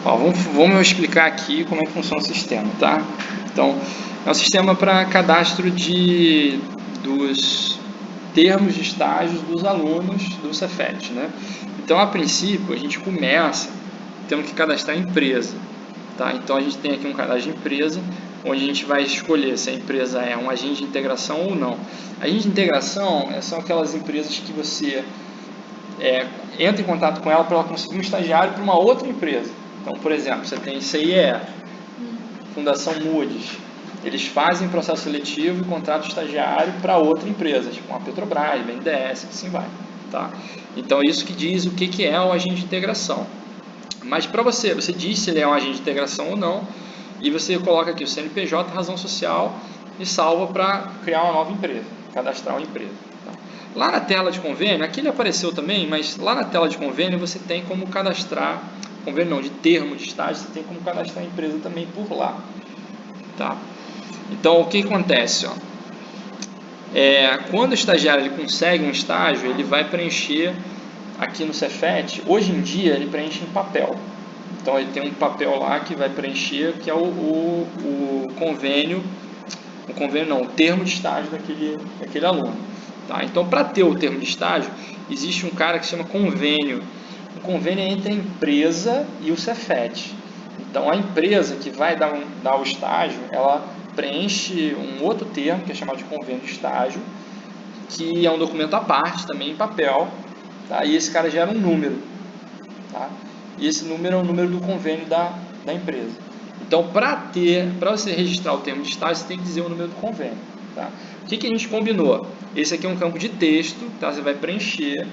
Ó, vamos explicar aqui como é que funciona o sistema, tá? Então, é um sistema para cadastro dos termos de estágios dos alunos do Cefet, né? Então, a princípio, a gente começa tendo que cadastrar a empresa, tá? Então, a gente tem aqui um cadastro de empresa, onde a gente vai escolher se a empresa é um agente de integração ou não. Agente de integração são aquelas empresas que você entra em contato com ela para ela conseguir um estagiário para uma outra empresa. Então, por exemplo, você tem CIE, Fundação Moody's, eles fazem processo seletivo e contratam estagiário para outra empresa, tipo uma Petrobras, BNDES, assim vai. Tá? Então, isso que diz o que é o agente de integração. Mas para você diz se ele é um agente de integração ou não, e você coloca aqui o CNPJ, razão social, e salva para criar uma nova empresa, cadastrar uma empresa. Tá? Lá na tela de convênio, aqui ele apareceu também, mas lá na tela de convênio você tem como cadastrar, convênio não, de termo de estágio, você tem como cadastrar a empresa também por lá. Tá? Então, o que acontece? Ó? Quando o estagiário ele consegue um estágio, ele vai preencher aqui no Cefet. Hoje em dia, ele preenche em papel. Então, ele tem um papel lá que vai preencher, que é o convênio, o termo de estágio daquele aluno. Tá? Então, para ter o termo de estágio, existe um cara que se chama convênio. O convênio é entre a empresa e o Cefet. Então, a empresa que vai dar o estágio, ela preenche um outro termo, que é chamado de convênio de estágio, que é um documento à parte, também em papel, tá? E esse cara gera um número. Tá? E esse número é o número do convênio da empresa. Então, para você registrar o termo de estágio, você tem que dizer o número do convênio. Tá? O que a gente combinou? Esse aqui é um campo de texto, tá? Você vai preencher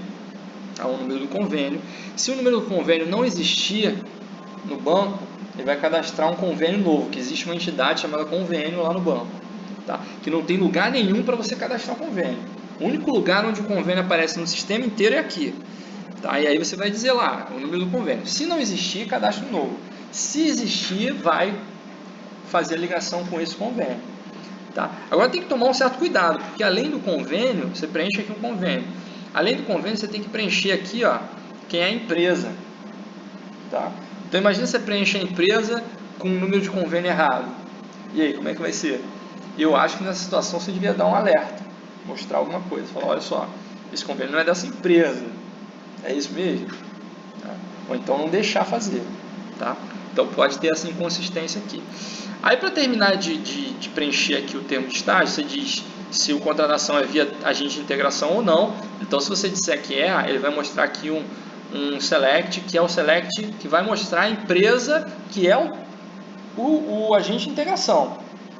o número do convênio. Se o número do convênio não existir no banco, ele vai cadastrar um convênio novo, que existe uma entidade chamada convênio lá no banco, tá? Que não tem lugar nenhum para você cadastrar um convênio. O único lugar onde o convênio aparece no sistema inteiro é aqui. Tá? E aí você vai dizer lá o número do convênio. Se não existir, cadastra um novo. Se existir, vai fazer a ligação com esse convênio. Tá? Agora tem que tomar um certo cuidado, porque além do convênio, você preenche aqui um convênio. Além do convênio, você tem que preencher aqui, ó, quem é a empresa. Tá? Então imagina você preenche a empresa com um número de convênio errado. E aí, como é que vai ser? Eu acho que nessa situação você devia dar um alerta, mostrar alguma coisa, falar, olha só, esse convênio não é dessa empresa. É isso mesmo? Tá? Ou então não deixar fazer. Tá? Então pode ter essa inconsistência aqui. Aí para terminar de preencher aqui o termo de estágio, você diz se a contratação é via agente de integração ou não. Então se você disser que ele vai mostrar aqui um select, que é o select que vai mostrar a empresa que é o agente de integração.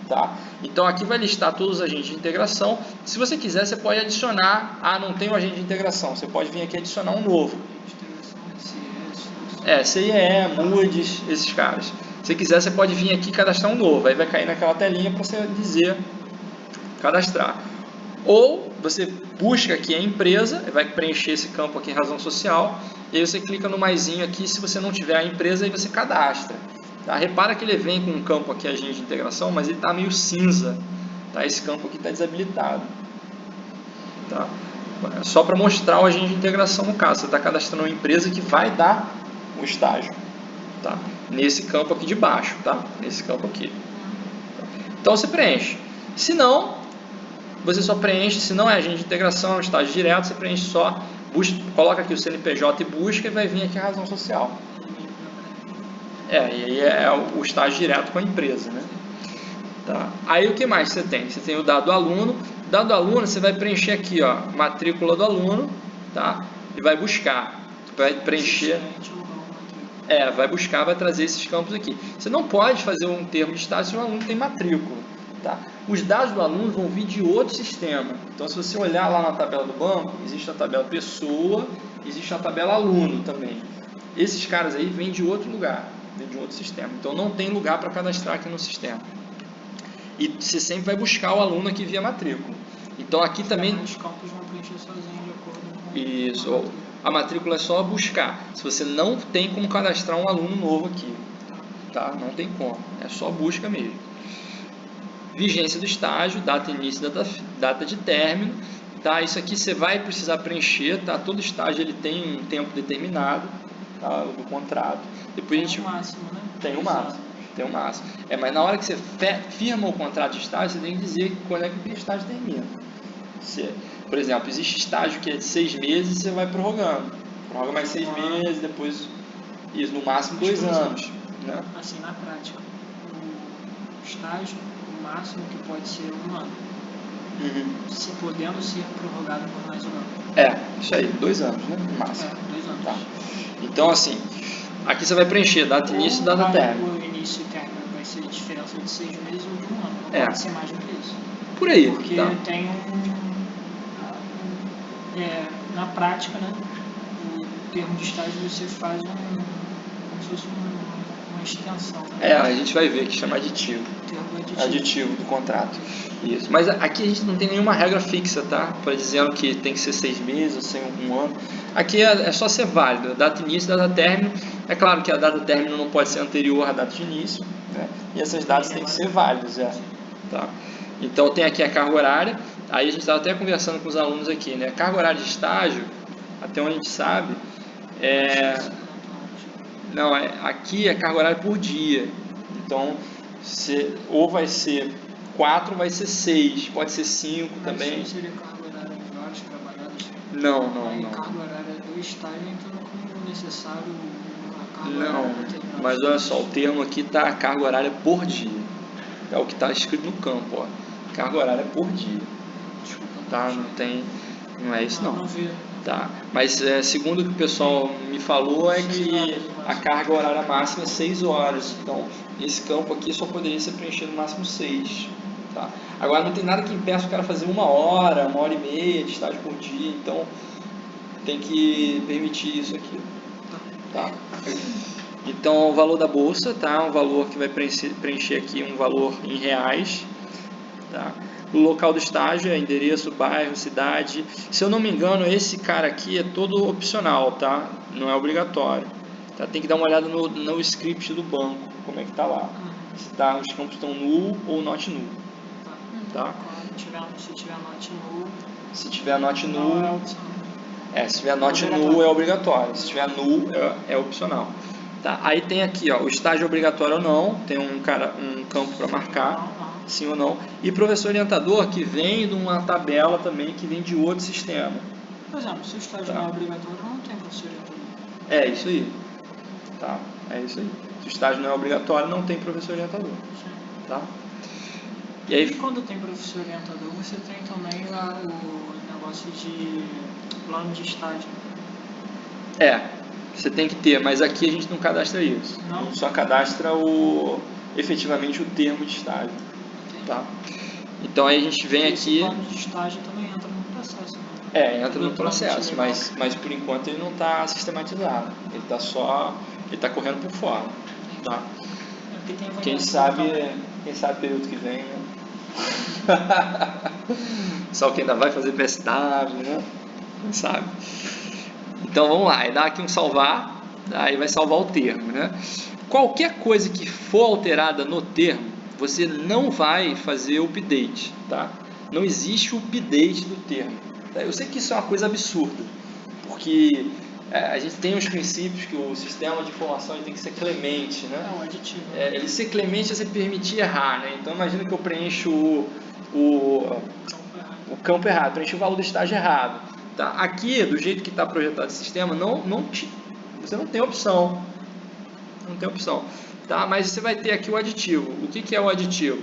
Tá? Então aqui vai listar todos os agentes de integração. Se você quiser, você pode adicionar, não tem um agente de integração, você pode vir aqui adicionar um novo. CIE, Moody's, esses caras. Se quiser, você pode vir aqui e cadastrar um novo. Aí vai cair naquela telinha para você dizer cadastrar. Ou você busca aqui a empresa, vai preencher esse campo aqui, razão social, e aí você clica no maisinho aqui, se você não tiver a empresa, aí você cadastra. Tá? Repara que ele vem com um campo aqui, agente de integração, mas ele está meio cinza. Tá? Esse campo aqui está desabilitado. Tá? Só para mostrar o agente de integração no caso. Você está cadastrando uma empresa que vai dar o estágio. Tá? Nesse campo aqui de baixo. Tá? Nesse campo aqui. Então você preenche. Se não, você só preenche. Se não é agente de integração, é um estágio direto, você preenche só. Coloca aqui o CNPJ e busca e vai vir aqui a razão social. E aí é o estágio direto com a empresa, né? Tá. Aí o que mais você tem? Você tem o dado aluno. Dado aluno, você vai preencher aqui, ó, matrícula do aluno, tá? E vai buscar. Vai preencher. Vai buscar, vai trazer esses campos aqui. Você não pode fazer um termo de estágio se o aluno tem matrícula. Tá? Os dados do aluno vão vir de outro sistema. Então, se você olhar lá na tabela do banco, existe a tabela pessoa, existe a tabela aluno também. Esses caras aí vêm de outro lugar. De um outro sistema. Então não tem lugar para cadastrar aqui no sistema. E você sempre vai buscar o aluno aqui via matrícula. Então aqui também. Os campos vão preencher sozinhos de acordo com isso. A matrícula é só buscar. Se você não tem como cadastrar um aluno novo aqui, tá? Não tem como. É só busca mesmo. Vigência do estágio, data de início, data de término. Tá? Isso aqui você vai precisar preencher. Tá? Todo estágio ele tem um tempo determinado. tá? Do contrato. Depois a gente Tem o máximo, né? tem o máximo. Tem o máximo. Mas na hora que você firma o contrato de estágio, você tem que dizer quando é que o estágio termina. Por exemplo, existe estágio que é de 6 meses e você vai prorrogando. Prorroga mais 6 meses, depois isso, no máximo 2 anos. Né? Assim, na prática, o estágio, o máximo que pode ser 1 ano. Se podendo ser prorrogado por mais 1 ano. Isso aí, 2 anos, né? No máximo. 2 anos. Tá. Então, assim, aqui você vai preencher data início e data término. O início e término vai ser diferença de 6 meses ou de 1 ano. Não pode ser mais do que isso. Por aí. Porque tá. tem na prática, né? O termo de estágio você faz como se fosse uma extensão. Né? A gente vai ver que chama aditivo. Aditivo do contrato. Isso. Mas aqui a gente não tem nenhuma regra fixa, tá? Para dizendo que tem que ser 6 meses ou ser 1 ano. Aqui é só ser válido. Data início e data término. É claro que a data término não pode ser anterior à data de início. Né? E essas datas têm que ser válidas. Tá? Então tem aqui a carga horária. Aí a gente estava até conversando com os alunos aqui. Né? A carga horária de estágio, até onde a gente sabe, aqui é carga horária por dia. Então, ou vai ser 4 ou vai ser 6, pode ser 5 também. Isso seria carga horária de horas trabalhadas? Não. Carga horária do estágio, então como necessário a carga horária determinada. Mas olha só, o termo aqui está carga horária por dia. É o que está escrito no campo, ó. Carga horária por dia. Desculpa. Tá? Não é isso não. Não vi. Tá. Mas segundo o que o pessoal me falou é que a carga horária máxima é 6 horas. Então, esse campo aqui só poderia ser preenchido no máximo 6. Tá? Agora, não tem nada que impeça o cara fazer 1 hora, 1 hora e meia de estágio por dia. Então, tem que permitir isso aqui. Tá? Então, o valor da bolsa, tá? Um valor que vai preencher aqui um valor em reais. Tá? O local do estágio é endereço, bairro, cidade. Se eu não me engano, esse cara aqui é todo opcional, tá? Não é obrigatório. Tá? Tem que dar uma olhada no script do banco, como é que tá lá. Se os campos estão null ou not null. Tá? Se tiver not null. Se tiver not null. Não é opcional. Se tiver not null é obrigatório. Se tiver null é opcional. Tá? Aí tem aqui, ó, o estágio obrigatório ou não. Tem um campo para marcar. Sim ou não. E professor orientador que vem de uma tabela também que vem de outro sistema. Por exemplo, se o estágio não é obrigatório, não tem professor orientador. É isso aí. Tá? É isso aí. Se o estágio não é obrigatório, não tem professor orientador. Sim. Tá? E aí, quando tem professor orientador, você tem também o negócio de plano de estágio. Você tem que ter, mas aqui a gente não cadastra isso. Não? Só cadastra efetivamente o termo de estágio. Tá? Então aí a gente vem aqui. O plano de estágio também entra no processo. Né? Entra no processo, mas por enquanto ele não está sistematizado. Ele está correndo por fora. Tá? Quem sabe período que vem, né? Só que ainda vai fazer PSW, né? Quem sabe? Então vamos lá, dá aqui um salvar, aí vai salvar o termo, né? Qualquer coisa que for alterada no termo, você não vai fazer o update, tá? Não existe o update do termo. Eu sei que isso é uma coisa absurda, porque a gente tem os princípios que o sistema de informação tem que ser clemente, né? É um aditivo. Ele ser clemente é você permitir errar, né? Então imagina que eu preencho o campo errado, preencho o valor do estágio errado. Tá? Aqui, do jeito que está projetado esse sistema, você não tem opção. Não tem opção. Tá? Mas você vai ter aqui o aditivo. O que é o aditivo?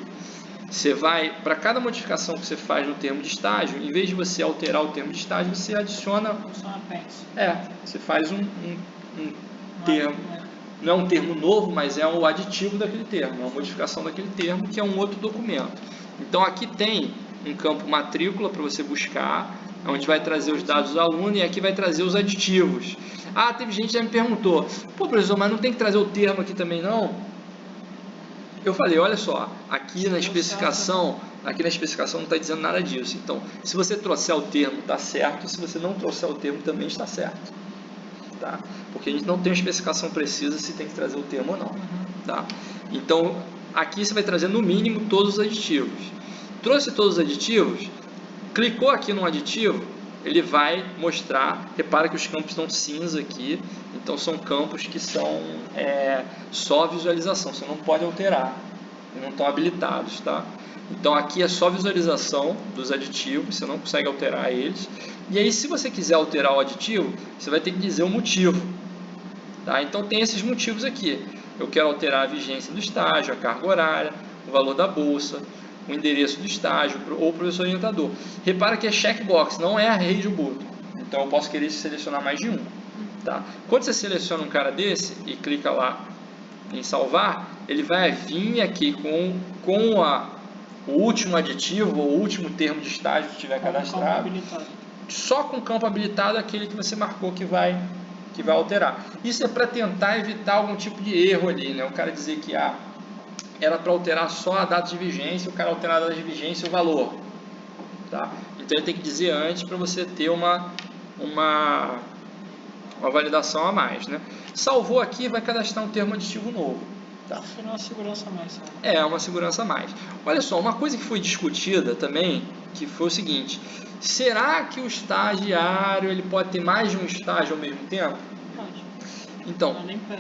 Você vai, para cada modificação que você faz no termo de estágio, em vez de você alterar o termo de estágio, você adiciona. Você faz um termo. Não é um termo novo, mas é o aditivo daquele termo, é uma modificação daquele termo, que é um outro documento. Então aqui tem um campo matrícula para você buscar, onde vai trazer os dados do aluno, e aqui vai trazer os aditivos. Teve gente que já me perguntou, professor, mas não tem que trazer o termo aqui também não? Eu falei, olha só, aqui na especificação não está dizendo nada disso. Então, se você trouxer o termo, está certo. Se você não trouxer o termo, também está certo. Tá? Porque a gente não tem uma especificação precisa se tem que trazer o termo ou não. Tá? Então, aqui você vai trazer no mínimo todos os aditivos. Trouxe todos os aditivos, clicou aqui no aditivo, ele vai mostrar, repara que os campos estão cinza aqui, Então são campos que são só visualização, você não pode alterar, não estão habilitados, tá? Então aqui é só visualização dos aditivos, você não consegue alterar eles. E aí, se você quiser alterar o aditivo, você vai ter que dizer o motivo, tá? Então tem esses motivos aqui. Eu quero alterar a vigência do estágio, a carga horária, o valor da bolsa, o endereço do estágio ou o professor orientador. Repara que é checkbox, não é a rede Ubuntu. Então eu posso querer selecionar mais de um, tá? Quando você seleciona um cara desse e clica lá em salvar, ele vai vir aqui com o último aditivo ou o último termo de estágio que tiver cadastrado. Só com campo habilitado aquele que você marcou que vai alterar. Isso é para tentar evitar algum tipo de erro ali, né? O cara dizer que era para alterar só a data de vigência, o cara alterar a data de vigência e o valor, tá? Então ele tem que dizer antes para você ter uma validação a mais, né? Salvou aqui, vai cadastrar um termo aditivo novo, tá? É uma segurança a mais, sabe? É uma segurança a mais. Olha só, uma coisa que foi discutida também, que foi o seguinte: será que o estagiário ele pode ter mais de um estágio ao mesmo tempo? Pode. Então,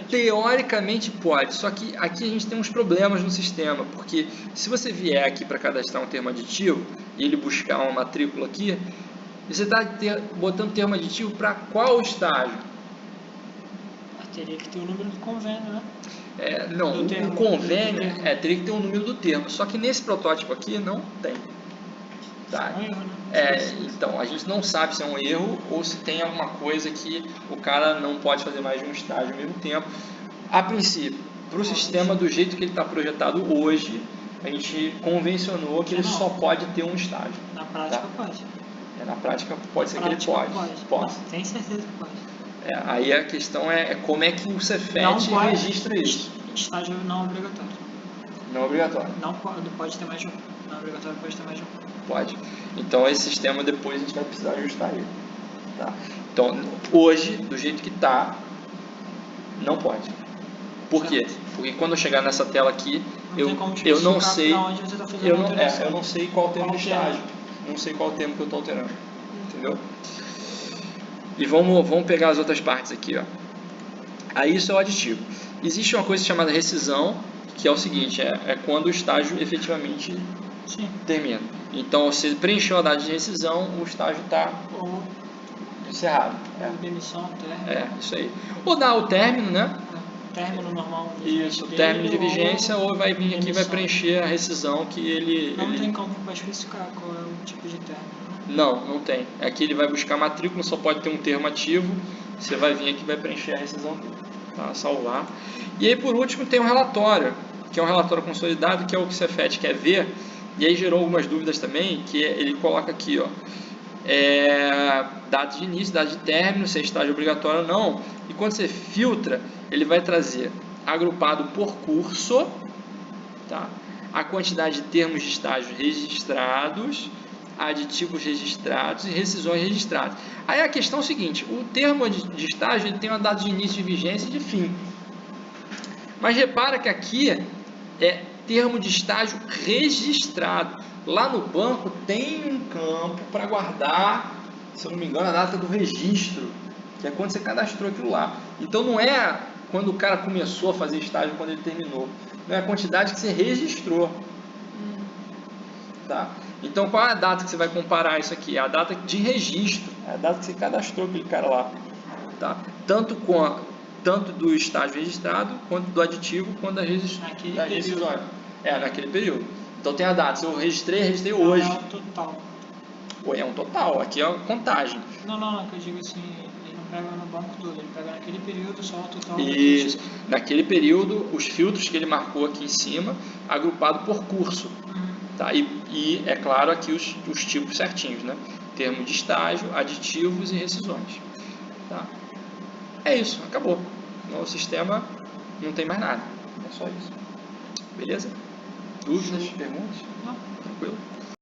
teoricamente pode, só que aqui a gente tem uns problemas no sistema, porque se você vier aqui para cadastrar um termo aditivo e ele buscar uma matrícula aqui, você está botando termo aditivo para qual estágio? Teria que ter o número do convênio, né? Não, o convênio teria que ter o número do termo, só que nesse protótipo aqui não tem. Tá? É um erro, né? Então, a gente não sabe se é um erro ou se tem alguma coisa que o cara não pode fazer mais de um estágio ao mesmo tempo. A princípio, para o sistema do jeito que ele está projetado hoje, a gente convencionou que ele só pode ter um estágio. Na prática pode. Na prática pode ser que ele pode. Tem certeza que pode. Aí a questão é como é que o Cefet registra isso. Estágio não obrigatório. Não obrigatório. Não pode ter mais de um. Não obrigatório pode ter mais de um. Pode. Então esse sistema depois a gente vai precisar ajustar ele. Tá? Então hoje, do jeito que está, não pode. Por quê? Porque quando eu chegar nessa tela aqui, eu não sei. Eu não sei qual termo de estágio. Não sei qual termo que eu estou alterando. Entendeu? E vamos pegar as outras partes aqui, ó. Aí isso é o aditivo. Existe uma coisa chamada rescisão, que é o seguinte, quando o estágio efetivamente termina. Então, você preencheu a data de rescisão, o estágio está encerrado. Demissão, término. Isso aí. Ou dá o término, né? Término normal. Isso, término de vigência, ou vai vir aqui e vai preencher a rescisão que ele... Não tem como para especificar qual é o tipo de término. Não tem. Aqui ele vai buscar matrícula, só pode ter um termo ativo. Você vai vir aqui e vai preencher a rescisão dele. Tá? Salvar. E aí, por último, tem um relatório, que é um relatório consolidado, que é o que o Cefet quer ver. E aí gerou algumas dúvidas também, que ele coloca aqui, ó, data de início, data de término, se é estágio obrigatório ou não. E quando você filtra, ele vai trazer agrupado por curso, tá? A quantidade de termos de estágio registrados, aditivos registrados e rescisões registradas. Aí a questão é o seguinte: o termo de estágio ele tem uma data de início de vigência e de fim. Mas repara que aqui é termo de estágio registrado. Lá no banco tem um campo para guardar, se eu não me engano, a data do registro, que é quando você cadastrou aquilo lá. Então não é quando o cara começou a fazer estágio, quando ele terminou. Não é a quantidade que você registrou. Tá? Então qual é a data que você vai comparar isso aqui? É a data de registro, é a data que você cadastrou aquele cara lá. Tá? Tanto do estágio registrado, quanto do aditivo, quanto da rescisão. Naquele período. Então tem a data, se eu registrei hoje. É um total. É um total, aqui é a contagem. Não, que eu digo assim, ele não pega no banco todo, ele pega naquele período só o total. Isso, naquele período, os filtros que ele marcou aqui em cima, agrupado por curso. Tá? E é claro aqui os tipos certinhos, né? Termo de estágio, aditivos e rescisões. Tá? É isso, acabou. No sistema não tem mais nada, é só isso. Beleza? Dúvidas, perguntas? Não. Tranquilo?